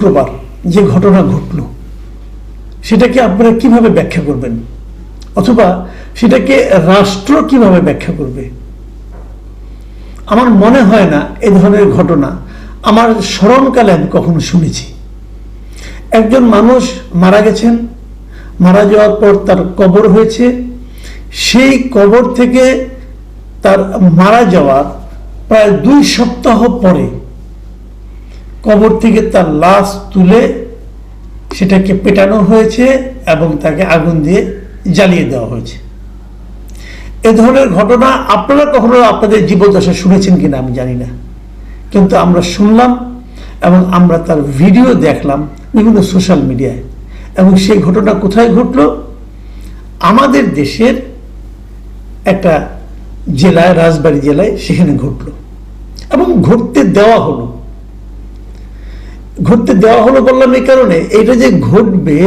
শুক্রবার যে ঘটনা ঘটল সেটাকে আপনারা কিভাবে ব্যাখ্যা করবেন, অথবা সেটাকে রাষ্ট্র কিভাবে ব্যাখ্যা করবে? আমার মনে হয় না এ ধরনের ঘটনা আমার স্মরণকালে আমি কখনো শুনেছি। একজন মানুষ মারা গেছেন, মারা যাওয়ার পর তার কবর হয়েছে, সেই কবর থেকে তার মারা যাওয়ার প্রায় 2 সপ্তাহ পরে কবর থেকে তার লাশ তুলে সেটাকে পেটানো হয়েছে এবং তাকে আগুন দিয়ে জ্বালিয়ে দেওয়া হয়েছে। এ ধরনের ঘটনা আপনারা কখনো আপনাদের জীবদ্দশা শুনেছেন কিনা আমি জানি না, কিন্তু আমরা শুনলাম এবং আমরা তার ভিডিও দেখলাম বিভিন্ন সোশ্যাল মিডিয়ায়। এবং সেই ঘটনা কোথায় ঘটল? আমাদের দেশের একটা জেলায়, রাজবাড়ী জেলায় সেখানে ঘটল এবং ঘটতে দেওয়া হলো। ঘটতে দেওয়া হলো বললাম এই কারণে, এটা যে ঘটবে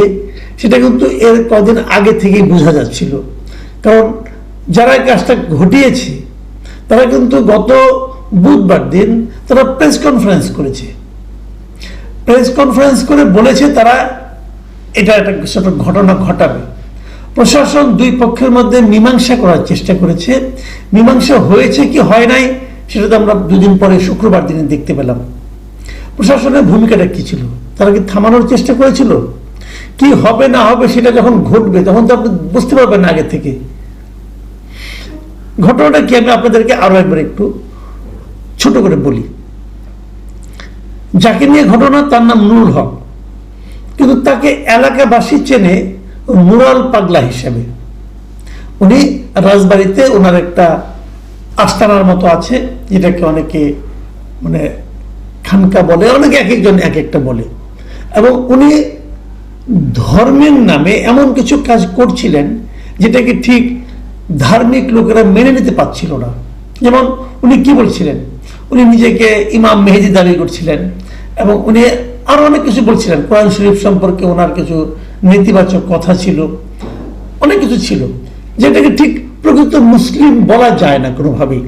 সেটা কিন্তু এর কদিন আগে থেকেই বোঝা যাচ্ছিল। কারণ যারা কাজটা ঘটিয়েছে তারা কিন্তু গত বুধবার দিন তারা প্রেস কনফারেন্স করেছে। প্রেস কনফারেন্স করে বলেছে তারা এটা একটা ঘটনা ঘটাবে। প্রশাসন 2 পক্ষের মধ্যে মীমাংসা করার চেষ্টা করেছে। মীমাংসা হয়েছে কি হয় নাই সেটা তো আমরা 2 দিন পরে শুক্রবার দিনে দেখতে পেলাম। প্রশাসনের ভূমিকাটা কি ছিল? তারা কি থামানোর চেষ্টা করেছিল? কি হবে না হবে সেটা যখন ঘটবে তখন তো আপনি বুঝতে পারবেন না আগে থেকে। ঘটনাটা কি আমি আপনাদেরকে আরো একবার একটু ছোট করে বলি। যাকে নিয়ে ঘটনা তার নাম নুরুল হক, কিন্তু তাকে এলাকাবাসী চেনে মুরাল পাগলা হিসেবে। উনি রাজবাড়িতে ওনার একটা আস্তানার মতো আছে, যেটাকে অনেকে মানে খানকা বলে, অনেকে এক একজন এক একটা বলে। এবং উনি ধর্মের নামে এমন কিছু কাজ করছিলেন যেটাকে ঠিক ধার্মিক লোকেরা মেনে নিতে পারছিল না। যেমন উনি কি বলছিলেন, উনি নিজেকে ইমাম মেহেদি দাবি করছিলেন এবং উনি আরো অনেক কিছু বলছিলেন। কোরআন শরীফ সম্পর্কে ওনার কিছু নেতিবাচক কথা ছিল, অনেক কিছু ছিল যেটাকে ঠিক প্রকৃত মুসলিম বলা যায় না কোনোভাবেই।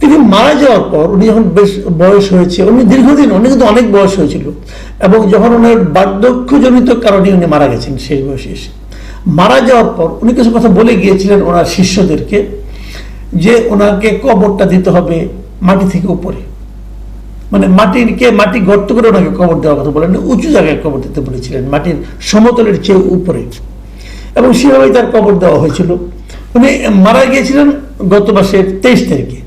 তিনি মারা যাওয়ার পর উনি যখন বেশ বয়স হয়েছে, উনি দীর্ঘদিন, উনি কিন্তু অনেক বয়স হয়েছিল, এবং যখন ওনার বার্ধক্যজনিত কারণে উনি মারা গেছেন শেষ বয়সে এসে। মারা যাওয়ার পর উনি কিছু কথা বলে গিয়েছিলেন ওনার শিষ্যদেরকে, যে ওনাকে কবরটা দিতে হবে মাটি থেকে উপরে, মানে মাটি গর্ত করে ওনাকে কবর দেওয়ার কথা বলেন, উঁচু জায়গায় কবর দিতে বলেছিলেন, মাটির সমতলের চেয়ে উপরে, এবং সেভাবেই তার কবর দেওয়া হয়েছিল। উনি মারা গিয়েছিলেন গত মাসের 23 তারিখে,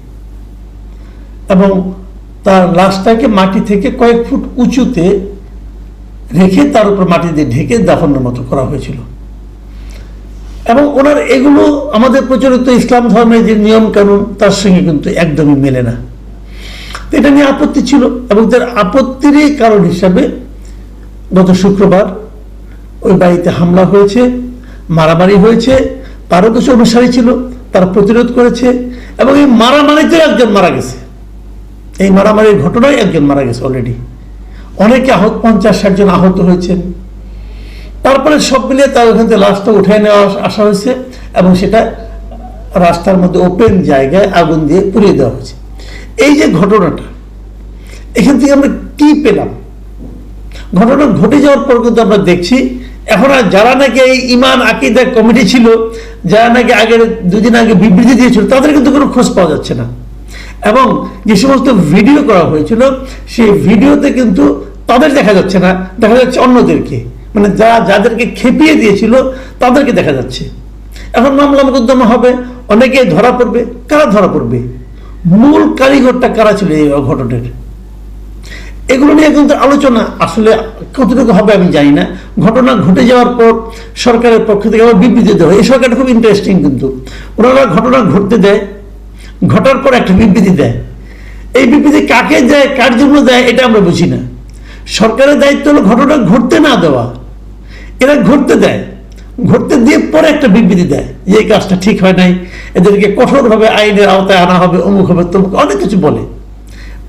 এবং তার লাশটাকে মাটি থেকে কয়েক ফুট উঁচুতে রেখে তার উপর মাটি দিয়ে ঢেকে দাফনের মতো করা হয়েছিল। এবং ওনার এগুলো আমাদের প্রচলিত ইসলাম ধর্মের যে নিয়ম কানুন তার সঙ্গে কিন্তু একদমই মেলে না। এটা নিয়ে আপত্তি ছিল, এবং তার আপত্তিরই কারণ হিসাবে গত শুক্রবার ওই বাড়িতে হামলা হয়েছে, মারামারি হয়েছে। তারও কিছু অনুসারী ছিল, তারা প্রতিরোধ করেছে, এবং এই মারামারিতে একজন মারা গেছে। এই মারামারির ঘটনায় একজন মারা গেছে অলরেডি, অনেকে 50-60 জন আহত হয়েছেন। তারপরে সব মিলিয়ে তার ওখান থেকে লাশটা উঠে নেওয়া আসা হয়েছে, এবং সেটা রাস্তার মধ্যে ওপেন জায়গায় আগুন দিয়ে পুড়িয়ে দেওয়া হয়েছে। এই যে ঘটনাটা, এখান থেকে আমরা কি পেলাম? ঘটনা ঘটে যাওয়ার পর কিন্তু আমরা দেখছি এখন আর যারা নাকি এই ইমান আকীদা কমিটি ছিল, যারা নাকি আগের 2 দিন আগে বিবৃতি দিয়েছিল, তাদের কিন্তু কোনো খোঁজ পাওয়া যাচ্ছে না। এবং যে সমস্ত ভিডিও করা হয়েছিল সেই ভিডিওতে কিন্তু তাদের দেখা যাচ্ছে না, দেখা যাচ্ছে অন্যদেরকে, মানে যাদেরকে খেপিয়ে দিয়েছিল তাদেরকে দেখা যাচ্ছে। এখন মামলা মোকদ্দমা হবে, অনেকে ধরা পড়বে। কারা ধরা পড়বে? মূল কারিগরটা কারা ছিল এই অঘটনের? এগুলো নিয়ে কিন্তু আলোচনা আসলে কতটুকু হবে আমি জানি না। ঘটনা ঘটে যাওয়ার পর সরকারের পক্ষ থেকে আবার বিবৃতি দেওয়া হয়। এই সরকারটা খুব ইন্টারেস্টিং, কিন্তু ওনারা ঘটনা ঘটতে দেয়, ঘটার পর একটা বিবৃতি দেয়। এই বিবৃতি কাকে দেয়, কার জন্য দেয়, এটা আমরা বুঝি না। সরকারের দায়িত্ব হলো ঘটনা ঘটতে না দেওয়া, এরা ঘটতে দেয়, ঘটতে দিয়ে পরে একটা বিবৃতি দেয় যে এই কাজটা ঠিক হয় নাই, এদেরকে কঠোরভাবে আইনের আওতায় আনা হবে, অমুক হবে, তমুক, অনেক কিছু বলে।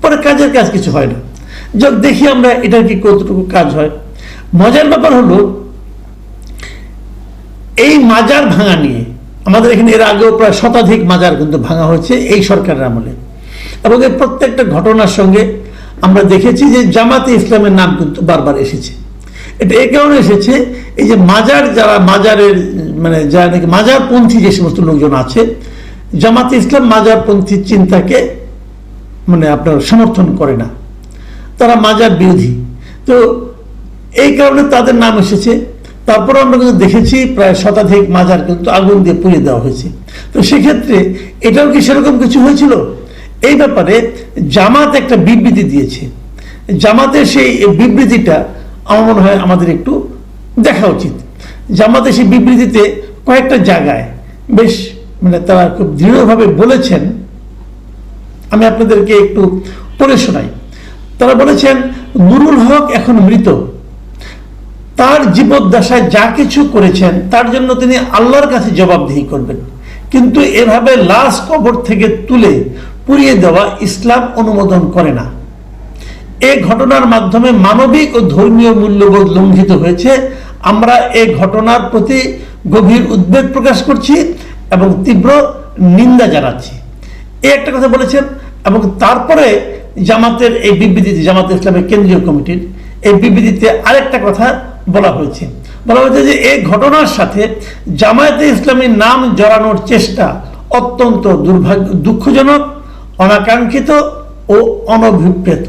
পরে কাজের কাজ কিছু হয় না। যখন দেখি আমরা এটার কি কতটুকু কাজ হয়। মজার ব্যাপার হলো এই মাজার ভাঙা নিয়ে আমাদের এখানে এর আগেও প্রায় 100 মাজার কিন্তু ভাঙা হয়েছে এই সরকারের আমলে, এবং এর প্রত্যেকটা ঘটনার সঙ্গে আমরা দেখেছি যে জামাতে ইসলামের নাম কিন্তু বারবার এসেছে। এটা এই কারণে এসেছে, এই যে মাজার, যারা মাজারের মানে যারা নাকি মাজারপন্থী যে সমস্ত লোকজন আছে, জামাতে ইসলাম মাজারপন্থী চিন্তাকে মানে আপনার সমর্থন করে না, তারা মাজার বিরোধী। তো এই কারণে তাদের নাম এসেছে। তারপরে আমরা কিন্তু দেখেছি প্রায় শতাধিক মাজার কিন্তু আগুন দিয়ে পুড়িয়ে দেওয়া হয়েছে। তো সেক্ষেত্রে এটাও কি সেরকম কিছু হয়েছিল? এই ব্যাপারে জামাত একটা বিবৃতি দিয়েছে। জামাতের সেই বিবৃতিটা আমার মনে হয় আমাদের একটু দেখা উচিত। জামাতের সেই বিবৃতিতে কয়েকটা জায়গায় বেশ মানে তারা খুব দৃঢ়ভাবে বলেছেন, আমি আপনাদেরকে একটু পড়ে শোনাই। তারা বলেছেন, নুরুল হক এখন মৃত, তার জীবদ্দশায় যা কিছু করেছেন তার জন্য তিনি আল্লাহর কাছে জবাবদিহি করবেন, কিন্তু এভাবে লাশ কবর থেকে তুলে পুড়িয়ে দেওয়া ইসলাম অনুমোদন করে না। এই ঘটনার মাধ্যমে মানবিক ও ধর্মীয় মূল্যবোধ লঙ্ঘিত হয়েছে। আমরা এই ঘটনার প্রতি গভীর উদ্বেগ প্রকাশ করছি এবং তীব্র নিন্দা জানাচ্ছি, এই একটা কথা বলেছেন। এবং তারপরে জামাতের এই বিবৃতিতে, জামাতে ইসলামের কেন্দ্রীয় কমিটির এই বিবৃতিতে আরেকটা কথা বলা হয়েছে যে এই ঘটনার সাথে জামায়াতে ইসলামীর নাম জড়ানোর চেষ্টা অত্যন্ত দুঃখজনক, অনাকাঙ্ক্ষিত ও অনভিপ্রেত।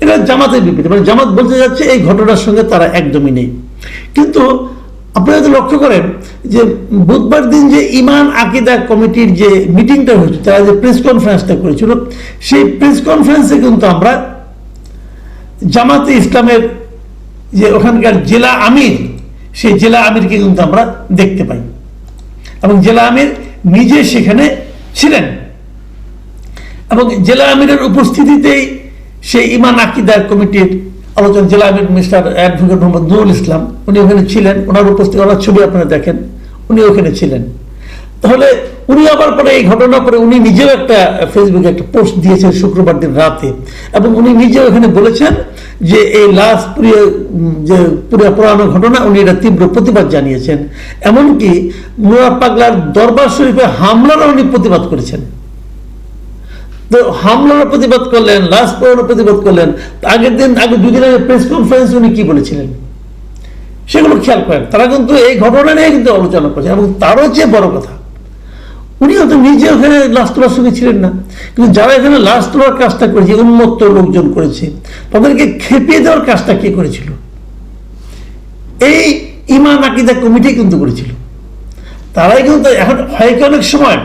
এটা জামাতের বিবৃতি, মানে জামাত বলতে যাচ্ছে এই ঘটনার সঙ্গে তারা একদমই নেই। কিন্তু আপনারা যদি লক্ষ্য করেন যে বুধবার দিন যে ইমান আকিদা কমিটির যে মিটিংটা হয়েছিল, তারা যে প্রেস কনফারেন্সটা করেছিল, সেই প্রেস কনফারেন্সে কিন্তু আমরা জামাতে ইসলামের যে ওখানকার জেলা আমির, সেই জেলা আমিরকে কিন্তু আমরা দেখতে পাই এবং জেলা আমির নিজে সেখানে ছিলেন এবং জেলা আমিরের উপস্থিতিতেই সেই ইমান আকিদা কমিটির আলোচনা, জেলা আমির মিস্টার অ্যাডভোকেট মোহাম্মদ নুরুল ইসলাম, উনি ওখানে ছিলেন। ওনার উপস্থিতি, ওনার ছবি আপনারা দেখেন, উনি ওখানে ছিলেন। তাহলে উনি আবার পরে এই ঘটনার পরে উনি নিজেও একটা ফেসবুকে একটা পোস্ট দিয়েছেন শুক্রবার দিন রাতে, এবং উনি নিজেও এখানে বলেছেন যে এই লাশ পুরানো ঘটনা, উনি এটা তীব্র প্রতিবাদ জানিয়েছেন। এমনকি মুরাদ পাগলার দরবার শরীফে হামলারও উনি প্রতিবাদ করেছেন। তো হামলার প্রতিবাদ করলেন, লাশ পোড়ানোর প্রতিবাদ করলেন। আগের দিন, দুদিন আগে প্রেস কনফারেন্স উনি কি বলেছিলেন সেগুলো খেয়াল করেন। তারা কিন্তু এই ঘটনা নিয়ে কিন্তু আলোচনা করছে। এবং তারও চেয়ে বড় কথা, উনি হয়তো নিজে ওখানে লাশ তোলার সঙ্গে ছিলেন না, কিন্তু যারা এখানে লাশ তোলার কাজটা করেছে, উন্মত্ত লোকজন করেছে, তাদেরকে খেপিয়ে দেওয়ার কাজটা কে করেছিল? এই ইমান আকিদা কমিটি কিন্তু করেছিল। তারাই কিন্তু এখন হয় কি, অনেক সময়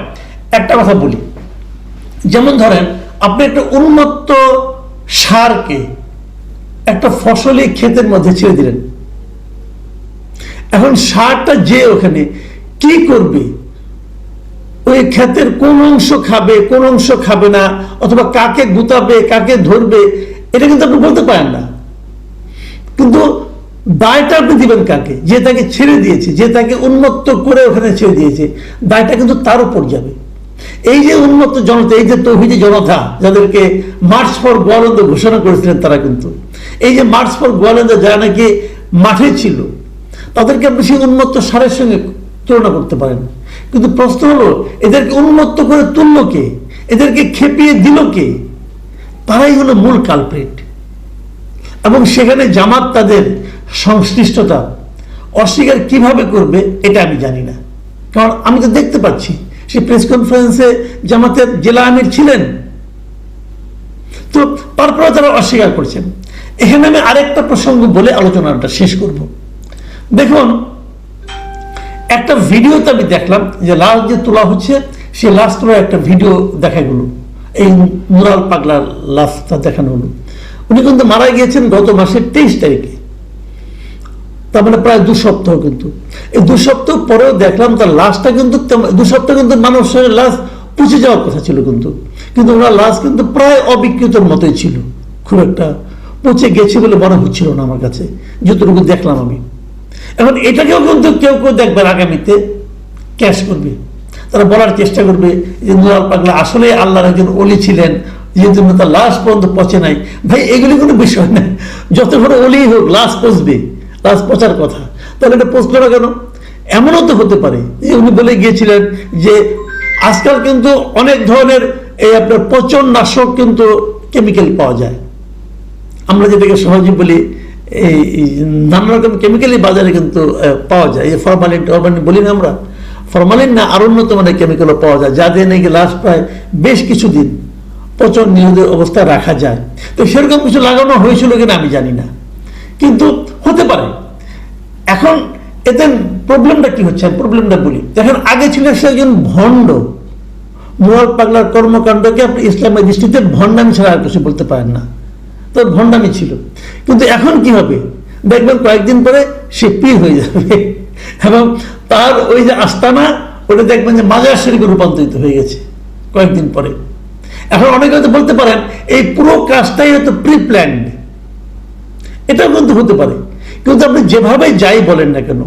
একটা কথা বলি, যেমন ধরেন আপনি একটা উন্মত্ত ষাঁড়কে একটা ফসলি ক্ষেতের মধ্যে ছেড়ে দিলেন। এখন ষাঁড়টা যে ওখানে কি করবে, ওই ক্ষেতের কোন অংশ খাবে, কোন অংশ খাবে না, অথবা কাকে গুতাবে, কাকে ধরবে, এটা কিন্তু আপনি বলতে পারেন না। কিন্তু দায়টা আপনি দিবেন কাকে? যে তাকে ছেড়ে দিয়েছে, যে তাকে উন্মত্ত করে ওখানে ছেড়ে দিয়েছে, দায়টা কিন্তু তার উপর যাবে। এই যে উন্মত্ত জনতা, এই যে তৌহিদি জনতা যাদেরকে মার্চ ফর গোয়ালন্দ ঘোষণা করেছিলেন, তারা কিন্তু এই যে মার্চ ফর গোয়ালন্দ যারা নাকি মাঠে ছিল, তাদেরকে আপনি সেই উন্মত্ত ষাঁড়ের সঙ্গে তুলনা করতে পারেন। কিন্তু প্রশ্ন হলো, এদেরকে উন্মত্ত করে তুলল কে? এদেরকে খেপিয়ে দিল কে? তারাই হলো মূল কালপ্রিট। এবং সেখানে জামাত তাদের সংশ্লিষ্টতা অস্বীকার কিভাবে করবে এটা আমি জানি না, কারণ আমি তো দেখতে পাচ্ছি সেই প্রেস কনফারেন্সে জামাতের জেলা আমির ছিলেন। তো তারপরে তারা অস্বীকার করছেন। এখানে আমি আরেকটা প্রসঙ্গ বলে আলোচনাটা শেষ করব। দেখুন, একটা ভিডিওতে আমি দেখলাম যে লাশ যে তোলা হচ্ছে, সেই লাশ তোলার একটা ভিডিও দেখা গেল। এই মুরাদ পাগলার লাশটা দেখানো হলো। উনি কিন্তু মারা গিয়েছেন গত মাসের 23 তারিখে, তার মানে প্রায় 2 সপ্তাহ। কিন্তু এই 2 সপ্তাহ পরেও দেখলাম তার লাশটা কিন্তু 2 সপ্তাহ কিন্তু মানুষের লাশ পচে যাওয়ার কথা ছিল, কিন্তু ওনার লাশ কিন্তু প্রায় অবিকৃতর মতোই ছিল। খুব একটা পচে গেছে বলে মনে হচ্ছিল না আমার কাছে, যতটুকু দেখলাম আমি। এখন এটাকেও কিন্তু কেউ কেউ দেখবেন আগামীতে ক্যাশ করবে, তারা বলার চেষ্টা করবে যে মুরাদ পাগলা আসলে আল্লাহর একজন ওলি ছিলেন, যে জন্য তার লাশ পর্যন্ত পচে নাই। ভাই, এগুলি কোনো বিষয় না। যত বড় ওলি হোক, লাশ পচবে, লাশ পচার কথা। তাহলে এটা পচলো না কেন? এমনও তো হতে পারে যে উনি বলে গিয়েছিলেন যে আজকাল কিন্তু অনেক ধরনের এই আপনার পচন নাশক কিন্তু কেমিক্যাল পাওয়া যায়, আমরা যেটাকে সহজে বলি এই নানা রকম কেমিক্যালি বাজারে কিন্তু পাওয়া যায়। এই ফরমালিন টরমালিন বলি না আমরা, ফরমালিন না আরো উন্নত মানের কেমিক্যালও পাওয়া যায়, যা দিয়ে নাকি লাস্ট প্রায় বেশ কিছুদিন পচন নিরোধের অবস্থায় রাখা যায়। তো সেরকম কিছু লাগানো হয়েছিল কিনা আমি জানি না, কিন্তু হতে পারে। এখন এতে প্রবলেমটা কি হচ্ছে, প্রবলেমটা বলি। দেখেন, আগে ছিল সে একজন ভণ্ড, মুরাদ পাগলার কর্মকাণ্ডকে আপনি ইসলামের দৃষ্টিতে ভণ্ডামি ছাড়া আর কিছু বলতে পারেন না, তো ভণ্ডামি ছিল। কিন্তু এখন কি হবে, দেখবেন কয়েকদিন পরে সে পীর হয়ে যাবে, এবং তার ওই যে আস্তানা ওটা দেখবেন যে মাজার শরীফে রূপান্তরিত হয়ে গেছে কয়েকদিন পরে। এখন অনেকে হয়তো বলতে পারেন এই পুরো কাজটাই হয়তো প্রি প্ল্যান্ড, এটাও কিন্তু হতে পারে। কিন্তু আপনি যেভাবে যাই বলেন না কেন,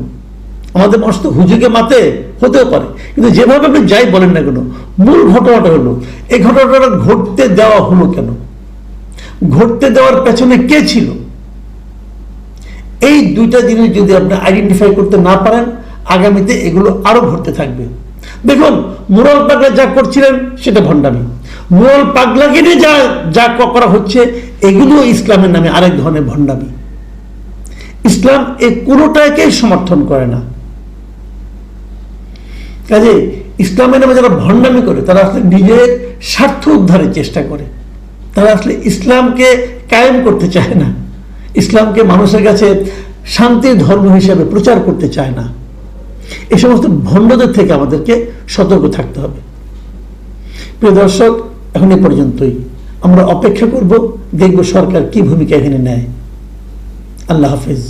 আমাদের মানুষ তো হুজুকে মাতে, হতেও পারে, কিন্তু যেভাবে আপনি যাই বলেন না কেন, মূল ঘটনাটা হলো এই ঘটনাটা ঘটতে দেওয়া হলো কেন, ঘটতে দেওয়ার পেছনে কে ছিল, এই দুইটা জিনিস যদি আপনি আইডেন্টিফাই করতে না পারেন, আগামীতে এগুলো আরো ঘটতে থাকবে। দেখুন, মুরাদ পাগলা যা করছিলেন সেটা ভণ্ডামি, মুরাদ পাগলাকে নিয়ে যা যা করা হচ্ছে এগুলো ইসলামের নামে আরেক ধরনের ভণ্ডামি। ইসলাম এই কোনোটাকেই সমর্থন করে না। কাজে ইসলামের নামে যারা ভণ্ডামি করে তারা আসলে নিজের স্বার্থ উদ্ধারের চেষ্টা করে, তারা আসলে ইসলামকে কায়েম করতে চায় না, ইসলামকে মানুষের কাছে শান্তির ধর্ম হিসেবে প্রচার করতে চায় না। এই সমস্ত ভণ্ডদের থেকে আমাদেরকে সতর্ক থাকতে হবে। প্রিয় দর্শক, এখন এ পর্যন্তই। আমরা অপেক্ষা করব, দেখব সরকার কি ভূমিকা এখানে নেয়। আল্লাহ হাফেজ।